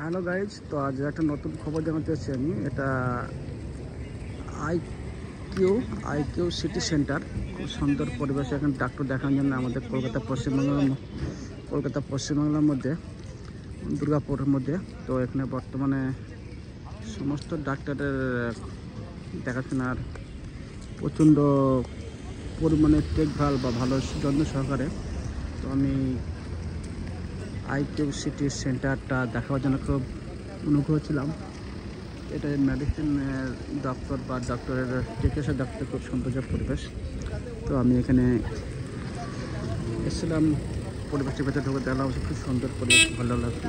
Hello guys, তো আজ একটা নতুন খবর জানাতে চাচ্ছি আমি। এটা আইকিউ সিটি সেন্টার, খুব সুন্দর পরিবেশ। এখানে ডাক্তার দেখানোর জন্য আমাদের কলকাতা পশ্চিমবাংলার মধ্যে দুর্গাপুরের মধ্যে। তো এখানে বর্তমানে সমস্ত ডাক্তারের দেখাশোনার প্রচণ্ড পরিমাণে দেখভাল বা ভালো যত্ন সহকারে। তো আমি আইকিউ সিটি সেন্টারটা দেখার জন্য খুব অনুগ্রহ ছিলাম। এটা মেডিসিনের ডক্টর বা ডক্টরের চিকিৎসা ডাক্তার, খুব সৌন্দর্য পরিবেশ। তো আমি এখানে এসেছিলাম, পরিবেশটির ভেতরে ঢুকে দেখলাম খুব সুন্দর পরিবেশ, ভালো লাগছে।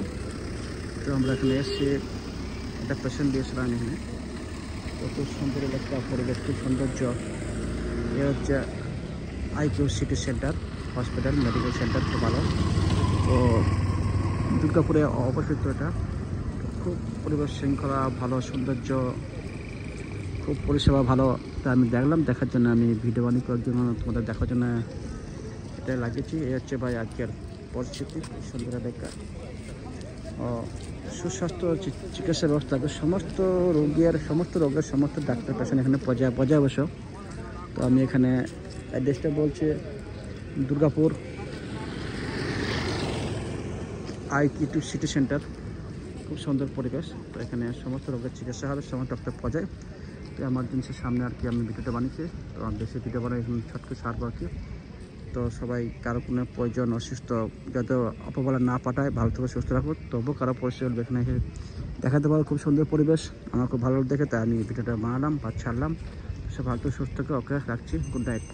তো আমরা এখানে এসে একটা পেশেন্ট দিয়েছিলাম এখানে। তো খুব সুন্দর একটা পরিবেশ, খুব সৌন্দর্য। এ হচ্ছে IQ City centre hospital medical centre, খুব ভালো। তো দুর্গাপুরে অবস্থিত এটা। খুব পরিবেশ শৃঙ্খলা ভালো, সৌন্দর্য, খুব পরিষেবা ভালো। তা আমি দেখলাম, দেখার জন্য আমি ভিডিও বানিয়ে করার জন্য তোমাদের দেখার জন্য এটাই লাগিয়েছি। এই হচ্ছে ভাই আজকের পরিস্থিতি, খুব সুন্দর দেখা। সুস্বাস্থ্য চিকিৎসা ব্যবস্থা, সমস্ত রোগের সমস্ত ডাক্তার পেশেন্ট এখানে পর্যায়ে বসো। তো আমি এখানে অ্যাড্রেসটা বলছি, দুর্গাপুর আইকিউ সিটি সেন্টার, খুব সুন্দর পরিবেশ। তো এখানে সমস্ত রোগের চিকিৎসা হবে, সমস্ত ডক্টর পাওয়া যায়। তো এমার্জেন্সির সামনে আর কি আমি ভিডিওটা বানিয়েছি। তো বেশি ভিডিও বানাই এখন ছটকে সারবো আর কি। তো সবাই কারো কোনো প্রয়োজন অসুস্থ যাতে অপবলা না পাঠায়, ভালো থেকে সুস্থ রাখবো। তবুও কারো পরিস্থিতি এখানে এসে দেখাতে পারো, খুব সুন্দর পরিবেশ। আমার খুব ভালো দেখে তাই আমি ভিডিওটা বানালাম বা ছাড়লাম। সব ভালো সুস্থ থেকে ওকে রাখছি। Good night.